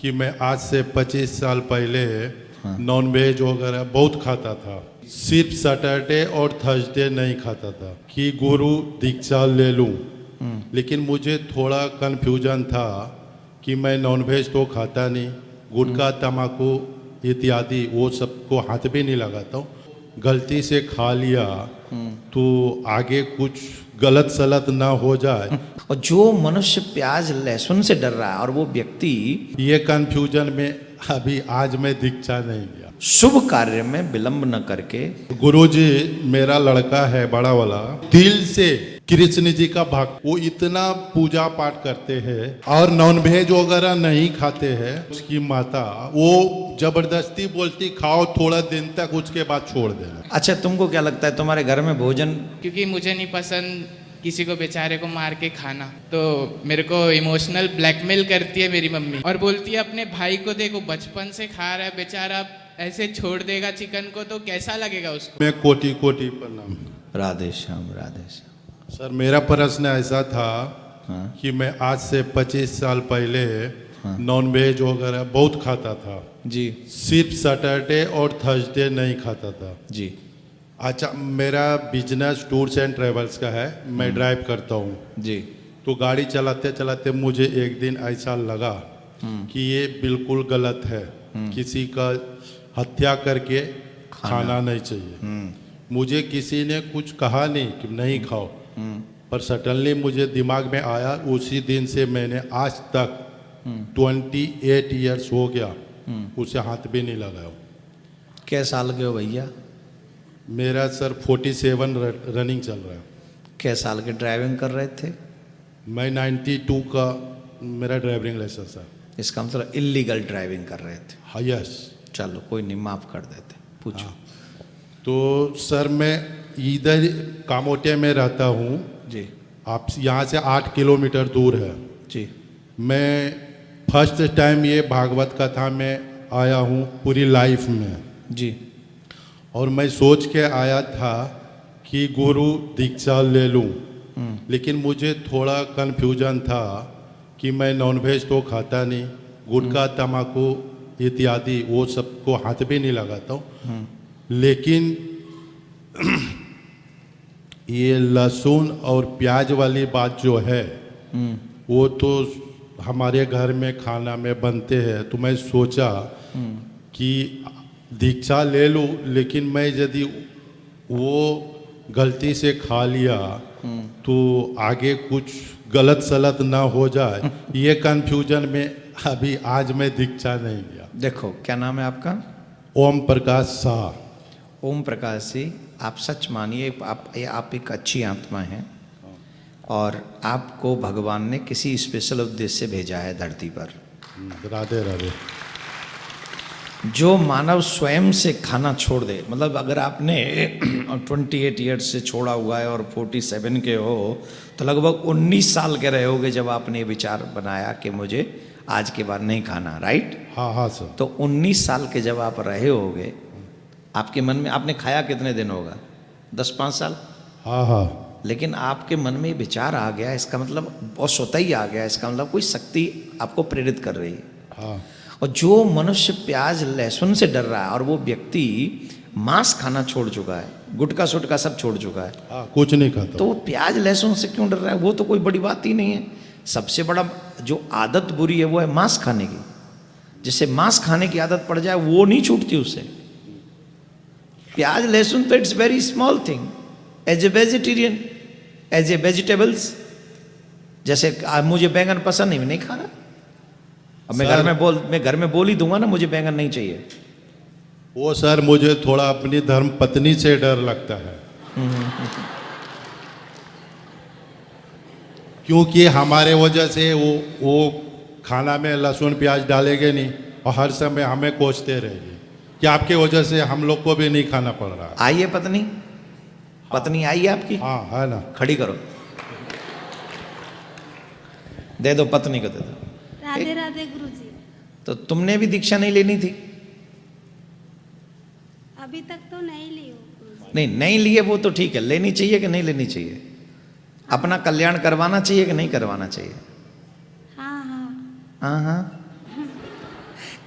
कि मैं आज से 25 साल पहले नॉन वेज वगैरह बहुत खाता था। सिर्फ सैटरडे और थर्सडे नहीं खाता था कि गुरु दीक्षा ले लूं। लेकिन मुझे थोड़ा कन्फ्यूजन था कि मैं नॉन वेज तो खाता नहीं, गुटखा तम्बाकू इत्यादि वो सबको हाथ भी नहीं लगाता हूँ। गलती से खा लिया तो आगे कुछ गलत सलत ना हो जाए। और जो मनुष्य प्याज लहसुन से डर रहा है और वो व्यक्ति ये कंफ्यूजन में अभी आज मैं दीक्षा नहीं लिया। शुभ कार्य में विलंब न करके, गुरुजी मेरा लड़का है बड़ा वाला, दिल से कृष्ण जी का भक्त, वो इतना पूजा पाठ करते हैं और नॉन वेज वगैरह नहीं खाते हैं। उसकी माता वो जबरदस्ती बोलती खाओ थोड़ा दिन तक, उसके बाद छोड़ देना। अच्छा तुमको क्या लगता है तुम्हारे घर में भोजन? क्योंकि मुझे नहीं पसंद किसी को बेचारे को मार के खाना, तो मेरे को इमोशनल ब्लैकमेल करती है मेरी मम्मी और बोलती है अपने भाई को देखो बचपन से खा रहा है बेचारा, ऐसे छोड़ देगा चिकन को तो कैसा लगेगा उसको। मैं कोटि कोटि प्रणाम। राधे श्याम राधे श्याम। सर मेरा प्रश्न ऐसा था हाँ। कि मैं आज से 25 साल पहले नॉन वेज वगैरह बहुत खाता था जी सिर्फ सैटरडे और थर्सडे नहीं खाता था जी। अच्छा मेरा बिजनेस टूर्स एंड ट्रेवल्स का है, मैं ड्राइव करता हूँ जी। तो गाड़ी चलाते चलाते मुझे एक दिन ऐसा लगा कि ये बिल्कुल गलत है, किसी का हत्या करके खाना नहीं चाहिए। मुझे किसी ने कुछ कहा नहीं कि नहीं खाओ, पर सडनली मुझे दिमाग में आया। उसी दिन से मैंने आज तक 28 इयर्स हो गया उसे हाथ भी नहीं लगाया। क्या साल के हो भैया? मेरा सर 47 रनिंग चल रहा है। क्या साल के ड्राइविंग कर रहे थे? मैं 92 का मेरा ड्राइविंग लाइसेंस है। इसका मतलब इलीगल ड्राइविंग कर रहे थे। हाँ यस। चलो कोई नहीं, माफ कर देते। पूछो। हाँ। तो सर मैं इधर कामोटे में रहता हूँ जी आप यहाँ से 8 किलोमीटर दूर है। जी मैं फर्स्ट टाइम ये भागवत कथा में आया हूँ पूरी लाइफ में जी। और मैं सोच के आया था कि गुरु दीक्षा ले लूं। लेकिन मुझे थोड़ा कन्फ्यूजन था कि मैं नॉन वेज तो खाता नहीं, गुटखा तम्बाकू इत्यादि वो सबको हाथ भी नहीं लगाता हूँ। लेकिन ये लहसुन और प्याज वाली बात जो है वो तो हमारे घर में खाना में बनते हैं, तो मैं सोचा कि दीक्षा ले लूँ। लेकिन मैं यदि वो गलती से खा लिया तो आगे कुछ गलत सलत ना हो जाए। ये कंफ्यूजन में अभी आज मैं दीक्षा नहीं लिया। देखो क्या नाम है आपका? ओम प्रकाश शाह। ओम प्रकाश जी, आप सच मानिए आप एक अच्छी आत्मा हैं और आपको भगवान ने किसी स्पेशल उद्देश्य से भेजा है धरती पर। राधे राधे। जो मानव स्वयं से खाना छोड़ दे, मतलब अगर आपने 28 ईयर्स से छोड़ा हुआ है और 47 के हो तो लगभग 19 साल के रहे होगे जब आपने विचार बनाया कि मुझे आज के बाद नहीं खाना, राइट? हाँ हाँ सर। तो 19 साल के जब आप रहे होगे आपके मन में, आपने खाया कितने दिन होगा? 10-5 साल? हाँ हाँ। लेकिन आपके मन में विचार आ गया, इसका मतलब बहुत स्वतः ही आ गया, इसका मतलब कोई शक्ति आपको प्रेरित कर रही है। हाँ। और जो मनुष्य प्याज लहसुन से डर रहा है और वो व्यक्ति मांस खाना छोड़ चुका है, गुटखा सुटका सब छोड़ चुका है, हाँ कुछ नहीं खाता तो वो प्याज लहसुन से क्यों डर रहा है? वो तो कोई बड़ी बात ही नहीं है। सबसे बड़ा जो आदत बुरी है वो है मांस खाने की। जिससे मांस खाने की आदत पड़ जाए वो नहीं छूटती उससे। प्याज लहसुन तो it's very small thing. As a vegetarian, as a vegetables, जैसे मुझे बैंगन पसंद नहीं, मैं नहीं खा रहा। अब मैं घर में बोल ही दूंगा ना मुझे बैंगन नहीं चाहिए। वो सर मुझे थोड़ा अपनी धर्म पत्नी से डर लगता है क्योंकि हमारे वजह से वो खाना में लहसुन प्याज डालेंगे नहीं और हर समय हमें कोसते रहेगी कि आपके वजह से हम लोग को भी नहीं खाना पड़ रहा। आई है पत्नी? पत्नी आई है आपकी? हाँ है ना। खड़ी करो, दे दो पत्नी को, दे दो। राधे राधे गुरुजी। तो तुमने भी दीक्षा नहीं लेनी थी? अभी तक तो नहीं ली हूँ गुरुजी। नहीं लिए वो तो ठीक है, लेनी चाहिए कि नहीं लेनी चाहिए? अपना कल्याण करवाना चाहिए कि नहीं करवाना चाहिए? हाँ हाँ। हाँ हाँ।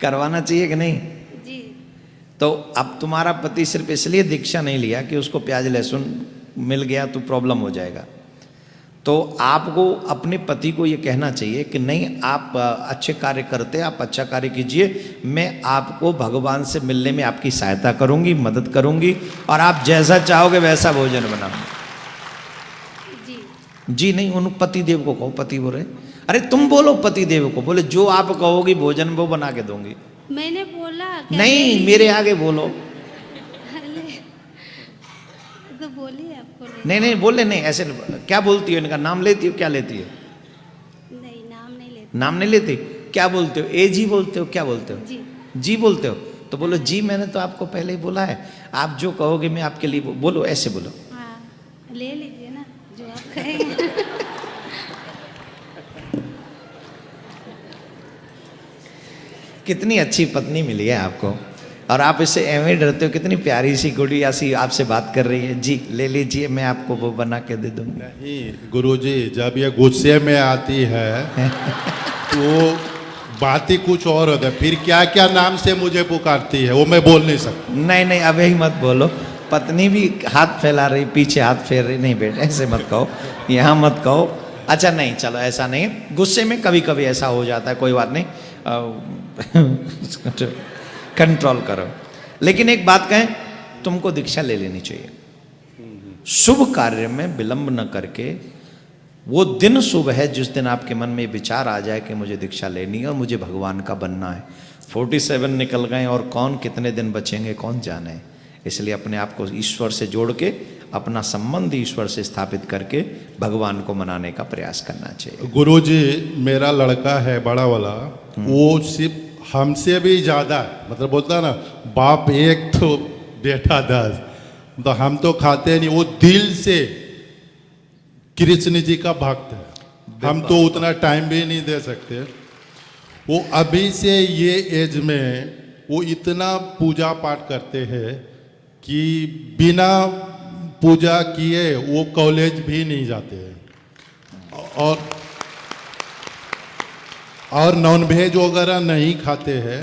करवाना चाहिए कि नहीं? जी तो अब तुम्हारा पति सिर्फ इसलिए दीक्षा नहीं लिया कि उसको प्याज लहसुन मिल गया तो प्रॉब्लम हो जाएगा। तो आपको अपने पति को ये कहना चाहिए कि नहीं, आप अच्छे कार्य करते हैं, आप अच्छा कार्य कीजिए, मैं आपको भगवान से मिलने में आपकी सहायता करूंगी, मदद करूंगी, और आप जैसा चाहोगे वैसा भोजन बनाऊंगी। जी जी नहीं, उन पति देव को कहो, पति बोल रहे, अरे तुम बोलो पति देव को, बोले जो आप कहोगी भोजन वो बना के दूंगी। मैंने बोला क्या ले नहीं, लीजिए? मेरे आगे बोलो। ले- तो बोलिए आपको ले नहीं नहीं बोले नहीं, ऐसे क्या बोलती हो? इनका नाम लेती हो? क्या लेती है? नहीं, नाम नहीं लेते। नाम नहीं लेती? क्या बोलते हो? ए जी बोलते हो? क्या बोलते हो? जी जी बोलते हो? तो बोलो जी मैंने तो आपको पहले ही बोला है, आप जो कहोगे मैं आपके लिए बोलो, ऐसे बोलो। हाँ, ले लीजिए ना जो आप कहेंगे। कितनी अच्छी पत्नी मिली है आपको, और आप इससे एवं डरते हो। कितनी प्यारी सी गुड़िया सी आपसे बात कर रही है, जी ले लीजिए मैं आपको वो बना के दे दूंगी। नहीं गुरुजी, जब ये गुस्से में आती है तो बात ही कुछ और होता है, फिर क्या क्या नाम से मुझे पुकारती है वो मैं बोल नहीं सकता। नहीं नहीं, अब यही मत बोलो, पत्नी भी हाथ फैला रही, पीछे हाथ फेर रही, नहीं बेटा ऐसे मत कहो, यहाँ मत कहो। अच्छा नहीं, चलो ऐसा नहीं है, गुस्से में कभी कभी ऐसा हो जाता है, कोई बात नहीं, कंट्रोल करो। लेकिन एक बात कहें, तुमको दीक्षा ले लेनी चाहिए। शुभ कार्य में विलंब न करके, वो दिन शुभ है जिस दिन आपके मन में विचार आ जाए कि मुझे दीक्षा लेनी है और मुझे भगवान का बनना है। 47 निकल गए और कौन कितने दिन बचेंगे कौन जाने। इसलिए अपने आप को ईश्वर से जोड़ के, अपना संबंध ईश्वर से स्थापित करके भगवान को मनाने का प्रयास करना चाहिए। गुरुजी, मेरा लड़का है बड़ा वाला, वो सिर्फ हमसे भी ज़्यादा, मतलब बोलता है ना, बाप एक तो बेटा 10, तो हम तो खाते नहीं, वो दिल से कृष्ण जी का भक्त है। हम तो उतना टाइम भी नहीं दे सकते। वो अभी से ये एज में वो इतना पूजा पाठ करते हैं कि बिना पूजा किए वो कॉलेज भी नहीं जाते हैं, और नॉन वेज वगैरह नहीं खाते हैं।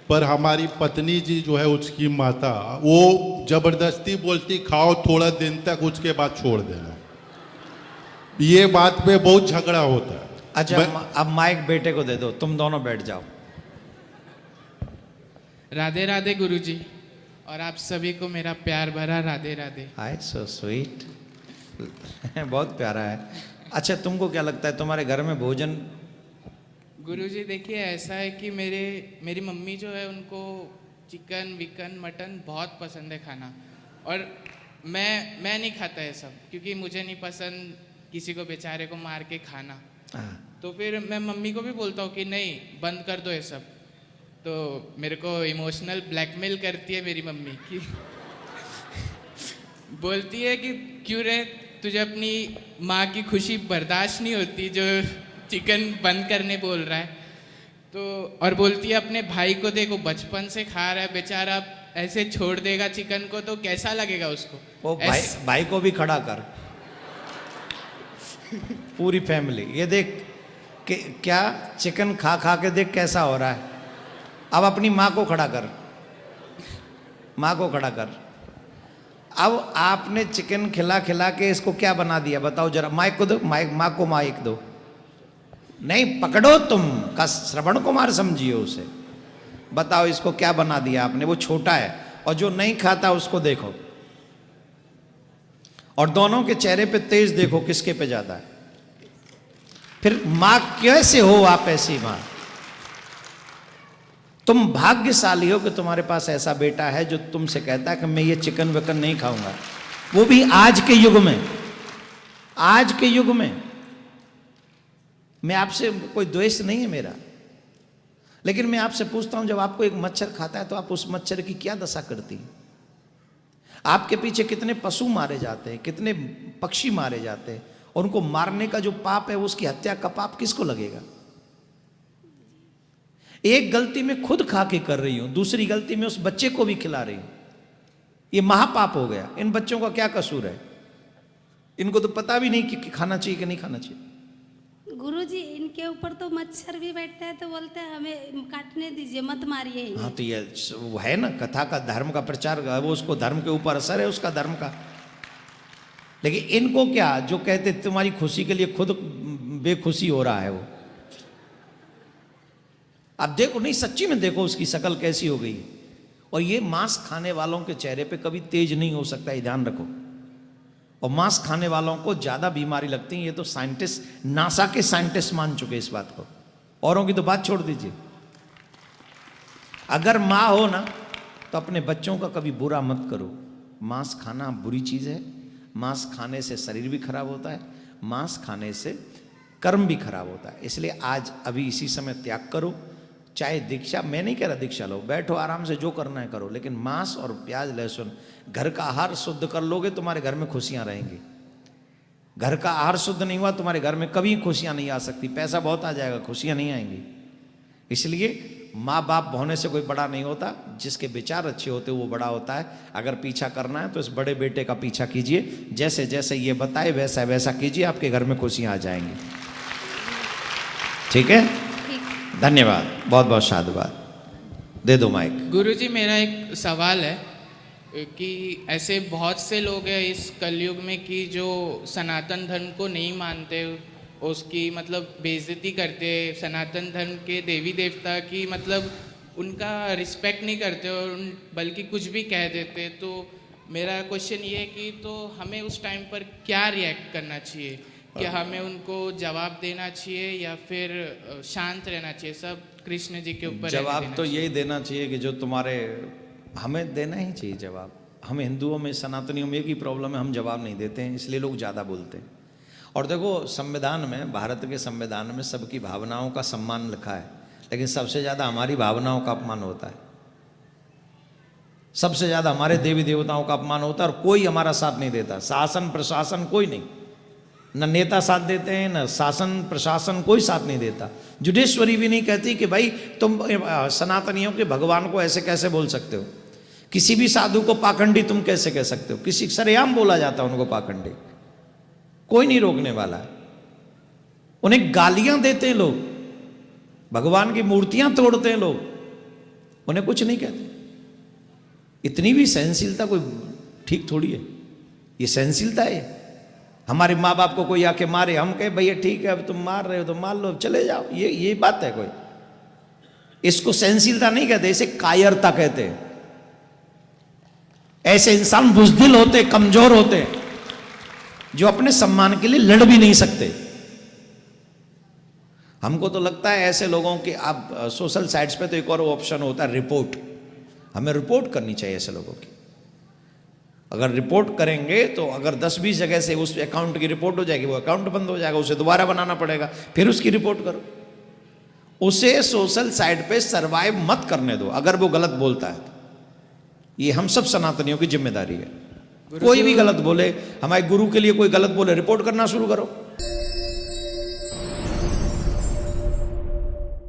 पर हमारी पत्नी जी जो है, उसकी माता, वो जबरदस्ती बोलती खाओ थोड़ा दिन तक, उसके बाद छोड़ देना। ये बात पे बहुत झगड़ा होता है। अच्छा अब माइक बेटे को दे दो, तुम दोनों बैठ जाओ। राधे राधे गुरुजी, और आप सभी को मेरा प्यार भरा राधे राधे। हाय सो स्वीट, बहुत प्यारा है। अच्छा तुमको क्या लगता है तुम्हारे घर में भोजन? गुरुजी देखिए, ऐसा है कि मेरी मम्मी जो है, उनको चिकन विकन मटन बहुत पसंद है खाना, और मैं नहीं खाता है सब, क्योंकि मुझे नहीं पसंद किसी को बेचारे को मार के खाना। तो फिर मैं मम्मी को भी बोलता हूँ कि नहीं बंद कर दो ये सब, तो मेरे को इमोशनल ब्लैकमेल करती है मेरी मम्मी कि बोलती है कि क्यों रे, तुझे अपनी माँ की खुशी बर्दाश्त नहीं होती जो चिकन बंद करने बोल रहा है। तो और बोलती है अपने भाई को देखो, बचपन से खा रहा है बेचारा, ऐसे छोड़ देगा चिकन को तो कैसा लगेगा उसको। वो भाई को भी खड़ा कर, पूरी फैमिली ये देख कि क्या चिकन खा खा के देख कैसा हो रहा है। अब अपनी माँ को खड़ा कर, माँ को खड़ा कर। अब आपने चिकन खिला खिला के इसको क्या बना दिया बताओ जरा, माइक को दो, माइक माँ को माइक दो। नहीं पकड़ो, तुम का श्रवण कुमार समझिए उसे, बताओ इसको क्या बना दिया आपने। वो छोटा है और जो नहीं खाता उसको देखो, और दोनों के चेहरे पे तेज देखो किसके पे ज्यादा है। फिर मां कैसे हो आप ऐसी मां? तुम भाग्यशाली हो कि तुम्हारे पास ऐसा बेटा है जो तुमसे कहता है कि मैं ये चिकन विकन नहीं खाऊंगा, वो भी आज के युग में। आज के युग में मैं आपसे कोई द्वेष नहीं है मेरा, लेकिन मैं आपसे पूछता हूं, जब आपको एक मच्छर खाता है तो आप उस मच्छर की क्या दशा करती हैं? आपके पीछे कितने पशु मारे जाते हैं, कितने पक्षी मारे जाते हैं, और उनको मारने का जो पाप है, उसकी हत्या का पाप किसको लगेगा? एक गलती में खुद खा के कर रही हूं, दूसरी गलती में उस बच्चे को भी खिला रही हूं, ये महापाप हो गया। इन बच्चों का क्या कसूर है? इनको तो पता भी नहीं कि खाना चाहिए कि नहीं खाना चाहिए। गुरुजी इनके ऊपर तो मच्छर भी बैठता है तो बोलते हैं हमें काटने दीजिए, मत मारिए इन्हें। हाँ तो ये वो है ना, कथा का धर्म का प्रचार, वो उसको धर्म के ऊपर असर है उसका धर्म का। लेकिन इनको क्या, जो कहते तुम्हारी खुशी के लिए खुद बेखुशी हो रहा है वो। अब देखो, नहीं सच्ची में देखो उसकी शक्ल कैसी हो गई। और ये मांस खाने वालों के चेहरे पे कभी तेज नहीं हो सकता, ये ध्यान रखो। और मांस खाने वालों को ज्यादा बीमारी लगती है, ये तो साइंटिस्ट, नासा के साइंटिस्ट मान चुके इस बात को, औरों की तो बात छोड़ दीजिए। अगर माँ हो ना तो अपने बच्चों का कभी बुरा मत करो। मांस खाना बुरी चीज है, मांस खाने से शरीर भी खराब होता है, मांस खाने से कर्म भी खराब होता है। इसलिए आज अभी इसी समय त्याग करो। चाहे दीक्षा, मैं नहीं कह रहा दीक्षा लो, बैठो आराम से जो करना है करो, लेकिन मांस और प्याज लहसुन, घर का आहार शुद्ध कर लोगे तुम्हारे घर में खुशियां रहेंगी। घर का आहार शुद्ध नहीं हुआ तुम्हारे घर में कभी खुशियां नहीं आ सकती। पैसा बहुत आ जाएगा, खुशियां नहीं आएंगी। इसलिए माँ बाप होने से कोई बड़ा नहीं होता, जिसके विचार अच्छे होते वो बड़ा होता है। अगर पीछा करना है तो इस बड़े बेटे का पीछा कीजिए, जैसे जैसे ये बताए वैसा वैसा कीजिए, आपके घर में खुशियां आ जाएंगी। ठीक है, धन्यवाद, बहुत बहुत साधुवाद। दे दो माइक। गुरुजी मेरा एक सवाल है कि ऐसे बहुत से लोग हैं इस कलयुग में कि जो सनातन धर्म को नहीं मानते, उसकी मतलब बेइज्जती करते, सनातन धर्म के देवी देवता की मतलब उनका रिस्पेक्ट नहीं करते और बल्कि कुछ भी कह देते। तो मेरा क्वेश्चन ये है कि तो हमें उस टाइम पर क्या रिएक्ट करना चाहिए? क्या हमें उनको जवाब देना चाहिए या फिर शांत रहना चाहिए? सब कृष्ण जी के ऊपर जवाब तो यही देना चाहिए कि जो तुम्हारे, हमें देना ही चाहिए जवाब। हम हिंदुओं में, सनातनियों में एक ही प्रॉब्लम है, हम जवाब नहीं देते हैं, इसलिए लोग ज़्यादा बोलते हैं। और देखो संविधान में, भारत के संविधान में सबकी भावनाओं का सम्मान लिखा है, लेकिन सबसे ज़्यादा हमारी भावनाओं का अपमान होता है। सबसे ज़्यादा हमारे देवी देवताओं का अपमान होता है और कोई हमारा साथ नहीं देता। शासन प्रशासन कोई नहीं, न नेता साथ देते हैं, न शासन प्रशासन कोई साथ नहीं देता। जुडिशरी भी नहीं कहती कि भाई तुम सनातनियों के भगवान को ऐसे कैसे बोल सकते हो, किसी भी साधु को पाखंडी तुम कैसे कह सकते हो। किसी सरेआम बोला जाता है उनको पाखंडी, कोई नहीं रोकने वाला है। उन्हें गालियां देते हैं लोग, भगवान की मूर्तियां तोड़ते हैं लोग, उन्हें कुछ नहीं कहते। इतनी भी सहनशीलता कोई ठीक थोड़ी है, ये सहनशीलता है। हमारे माँ बाप को कोई आके मारे, हम कहे भैया ठीक है अब तुम मार रहे हो तो मार लो, चले जाओ, ये बात है कोई? इसको सहनशीलता नहीं कहते, इसे कायरता कहते हैं। ऐसे इंसान बुजदिल होते, कमजोर होते, जो अपने सम्मान के लिए लड़ भी नहीं सकते। हमको तो लगता है ऐसे लोगों की, आप सोशल साइट्स पे तो एक और ऑप्शन होता है रिपोर्ट, हमें रिपोर्ट करनी चाहिए ऐसे लोगों की। अगर रिपोर्ट करेंगे तो अगर 10-20 जगह से उस अकाउंट की रिपोर्ट हो जाएगी, वो अकाउंट बंद हो जाएगा, उसे दोबारा बनाना पड़ेगा, फिर उसकी रिपोर्ट करो। उसे सोशल साइट पे सरवाइव मत करने दो अगर वो गलत बोलता है। ये हम सब सनातनियों की जिम्मेदारी है। कोई भी गलत बोले, हमारे गुरु के लिए कोई गलत बोले, रिपोर्ट करना शुरू करो।